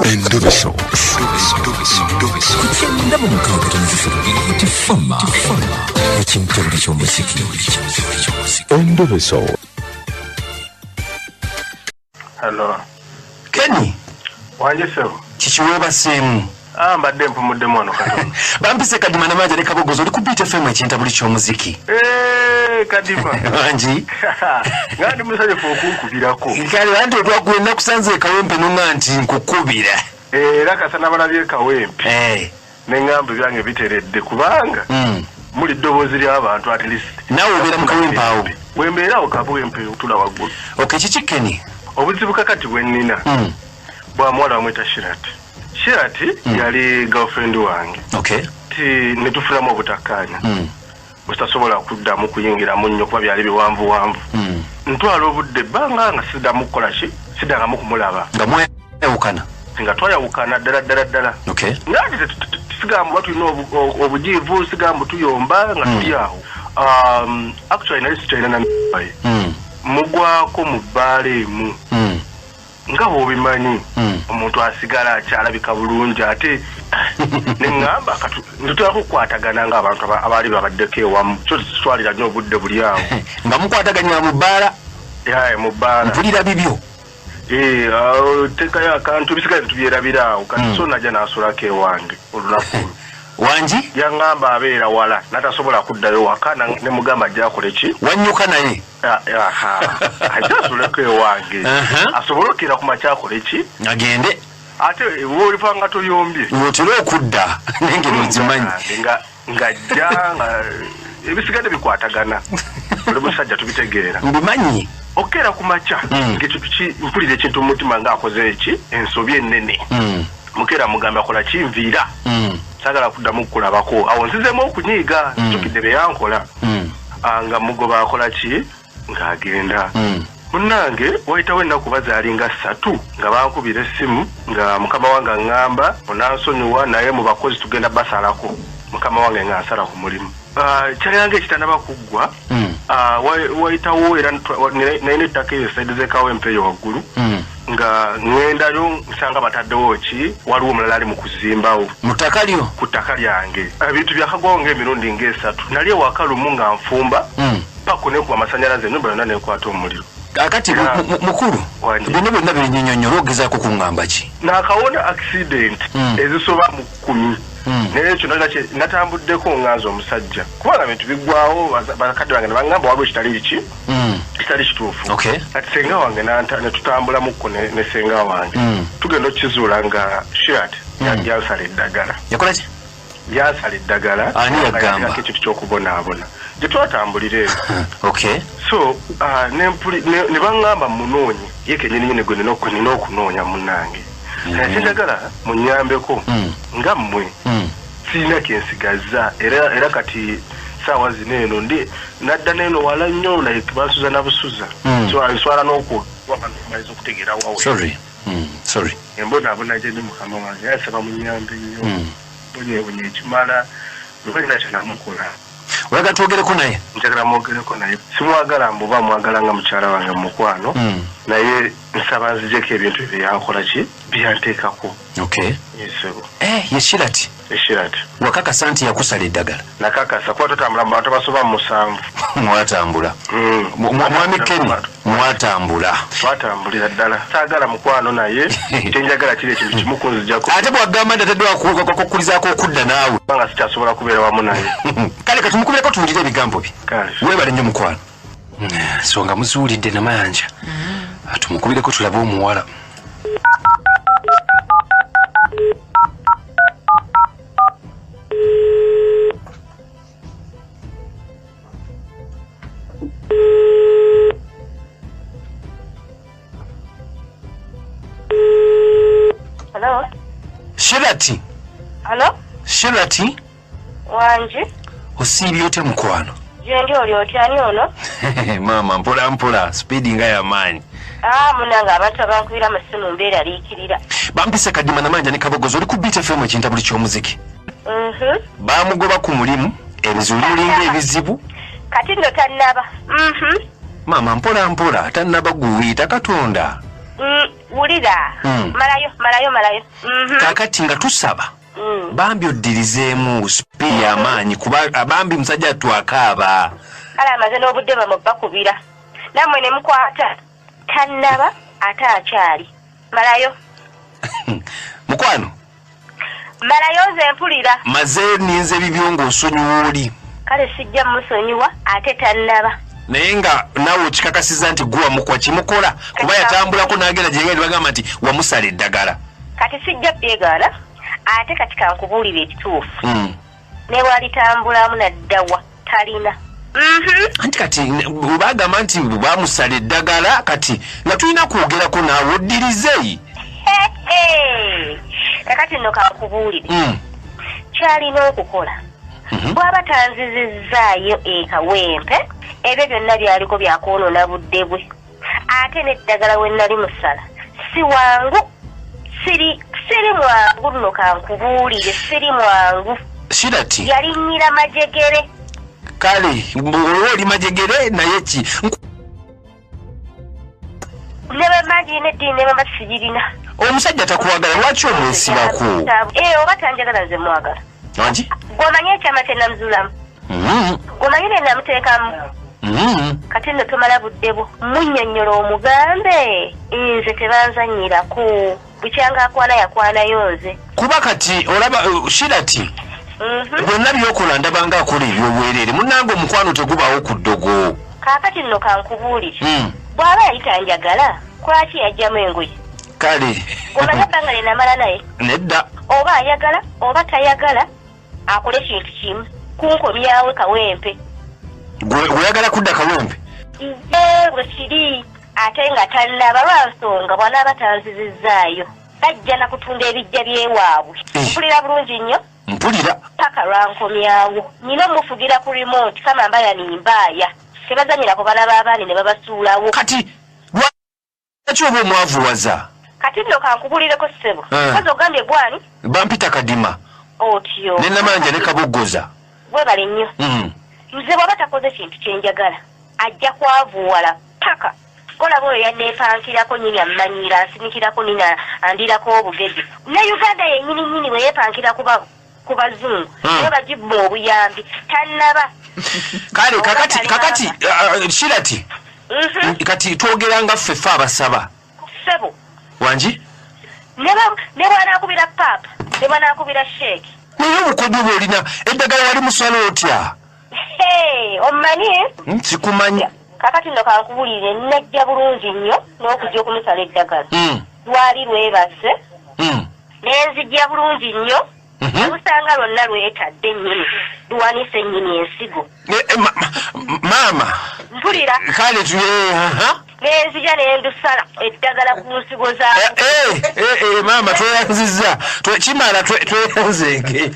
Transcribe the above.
Endobeso. Kugenda mu mukaaga tonzifuna tifama ekintu buli ky'omuziki. Endobeso. Hello. Kenny. Wanjesewo. Kikiweeba simu. Mbadde mpumuddemu wano katono. Bampise Kadima namanja ne Kabogozo oli ku BTFM ekintu buli ky'omuziki. Kadima. Wanji. Ngandi musajja okunkubirako. Kale anti otwagula nakusanze Kawempe nunga nti nkukubira. Era kasana balabye Kawempe. Ne ngamba byange biteredde kubanga. Muli ddoboozi ly'abantu at least. Nawe obeera mu Kawempe awo. Wembeerawo Kawempe otula waggulu. Okay, kiki Kenny? Obuzibu kakati bwe nnina. Bwa muwala bamweta Shirati yali girlfriend wange. Okay. Ne tufulamu obutakkaanya. Butasobola kuddamu kuyingiramu nnyo kuba byali biwanvuwanvu. Ntwala obudde ebbanga nga siddamu kukola ki, siddangamu kumulaba. Nga mwayawukana? Nga twayawukana ddala. Okay. Ngati sigamba tulina obujiivu, sigamba tuyomba nga tuli awo. Actually nali sikyalina na mbaye. Mugwako mu bbaala emu. Nga bw'obimanyi omuntu asigala akyalabika bulungi ate neŋŋamba ntutera kukwatagana ng'abantu abaali babaddeko ewamu kyo tutwalira nnyo obudde buli awo nga mukwataganya mu bbaala. Mu bbaala mpulira bibyo. Teekayo akantu bisigale tubyerabira awo kati so najja n'asulako ewange olunaku Wanji yaŋŋamba abeera wala natasobola kuddayo waka ne mugamba ajja akole ki wanyuka naye ajja asuleko ewange asobole okera ku makya akole ki agende ate woolifanga toyombye otera okudda nengeri ozimanyi ng'ajja nga ebisigadde bikwatagana buli musajja tubitegeera mbimanyi okera ku makya mpulira ekintu mu mutima ng'akoze eki ensobi ennene mukera mugamba akola kinviira sagala kuddamu kukulabako awo nzizemu okunyiiga tukidde bye yankola nga mugoba akola ki ng'agenda munnange wayitawo ennaku bazaalinga 3 nga bankubira essimu nga mukama wange aŋŋamba onansonyiwa naye mu bakozi tugenda basalako mukama wange ng'ansala ku mulimu kyalyange ekitannaba kuggwa wayitawo era naye n'ettaka eyo saidi z'Ekawempe eyo waggulu nga ŋŋendayo nsanga bataddewo ki waliwo omulala ali mu kuzimbawo mu ttaka lyo ku ttaka lyange ebintu byakagwawo ng'emirundi ng'esatu nali ewaka lumu nga nfumba pako nekuba amasannyalaze ennyumba yonna nekwata omuliro kakati mukulu bino byonna binnyonnyola ogezaako kuŋŋamba ki naakawona accident ezisoba mu 10 naye ekyo natambuddeko nganza omusajja kubanga bintu biggwawo bakadde bange ne baŋŋamba waliwo kitali ki kitali kituufu kati senga wange ne tutambulamuko ne senga wange tugenda okukizuula nga shirt yansala eddagala yakola ki yansala eddagala ani yagamba ekintu ky'okubonaabona gye twatambulira eyo so ne baŋŋamba munoonye ye kenyininyini gwe nina okunoonya munnange naye njagala munnyambeko nga mmwe sirina kensigazza era kati saawa zino eno nadda n'eno wala nnyo naye bansuza na busuza so answala n'okumaliza okutegeera wawe embonaabona gye ndi mukama wange yasaba munnyambe nnyo bonyeebonye ekimala lwalina kyenamukola oyagala twogereko naye njagala mwogereko naye simwagala mbuba mwagala nga mukyala wange mukwano naye nsaba nzijeko ebintu ebyankola ki byanteekako ye Shirati wakakasa nti yakusala eddagala nakakasa kuba tutambula mu bantu abasoba mu 7 mwatambula mwami Kenny mwatambula twatambulira ddala saagala mukwano naye kyenjagala kiri ekintu kimu kunzijako ate bwagamba nti ataddewakukulizaako okudda naawe nga sikyasobola kubeera wamu naye kale katumukubireko tuwulire ebigambo bye weebale nnyo mukwano so nga muzuulidde namayanja atumukubireko tulabe omuwala Hello? Shirati? Hello? Shirati? Wanje? Osiibye otya mukwano? Jendi oli otyani ono? Mama mpola speedi nga y'amaanyi. Munanga abantu abankuira amasimu mbeera liikirira. Bampise Kadima namanja ne Kabogozo oli ku BTFM ekintu buli ky'omuziki. Baamugoba ku mulimu ebizuuliringa ebizibu. Kati nno tannaba. Mama mpola tannaba guwiita Katonda. wulira malayo kakati nga tusaba bambi oddirizeemu sipiiri amaanyi kuba abambi musajja twakaaba kale amaze n'obudde bakubira nammwe ne mukwata tannaba ate akyali malayo mukwano malayo nze mpulira maze ninze bibyo ng'osonyiwa oli kale sijja musonyiwa ate tannaba naye nga naawe okikakasiza nti gwe wamukwa kimukola kuba yatambulako n'agenda gye ngeri bagamba nti wamusala eddagala kati sijja byegaana ate kati kankubuulira ekituufu ne walitambulamu naddawa talina anti kati bagamba nti bamusala eddagala kati nga tulina kwogerako naawe oddirize kakati nno kankubuulire kyalina okukola bw'aba tanzizizzaayo ekawempe ebyo byonna byaliko byakwonoona budde bwe ate n'eddagala we nali musala si wangu siri mwangu nno kankubuulire siri mwangu shirati yalinnyira majegere kale olwo oli majegere naye ki ne bemagi neddiini ne bemba sigirina omusajja takuwagala lwaki omwesibako oba tanjagala nze mwagala angi gwomanyi ekyama kye namuzuulamu gwomanyi ne namuteekamu kati nno tomala budde bwo munnyonnyola omugambe nze tebanzannyirako bukyanga akwana yakwanayo nze kuba kati olaba shirati bonna byokola ndabanga akola ebyobwereere munnange omukwano tegubaawo ku ddogo kaakati nno kankubuulire bw'aba yayita njagala kwaki yajjamu engoye kale omanyi ebbanga lye namala naye nedda oba ayagala oba tayagala akole kintu kimu kunkomyawe kawempe gweyagala kudda kawempe bwe kiri ate nga tannaba lwansonga bw'anaaba tanzizizzaayo bajja na kutunda ebijja by'ewaabwe mpulira bulungi nnyo mpulira paka lwankomyawo nina omufugira ku remote kama mbaya nimbaaya tebazanyira ku bana b'abaani ne babasuulawo kati lwaki oba omwavuwaza kati nno kankubulireko ssebo kozi ogambye gwani bampita kadima otyo ne namanja ne kaboggoza webale nnyo nze bw'aba takoze kintu kyenjagala ajja kwavuwala paka kolaba oyo yanneepankirako nyini ammanyira ansinikirako nina andirako obugezi ne uganda yennyini bwe yeepankira ku bazungu naye bagibba obuyambi tannaba kale kakati shirati kati twogeranga ffeffe abasaba ssebo wangi ne bwanaakubira paapa ne bwanaakubira sheeki naye obukodyo bwolina eddagala wali musala otya omumanyi sikumanyi kakati nno kankubulire najja bulungi nnyo n'okujja okumusala eddagala lwali lwebase nenzijja bulungi nnyo obusanga lwonna lwetadde ennyini luwanise ennyini ensigo maama mpulira kale nenzija nendusala eddagala ku nsigo zaako maama tweyanzizza kimala tweyanzenge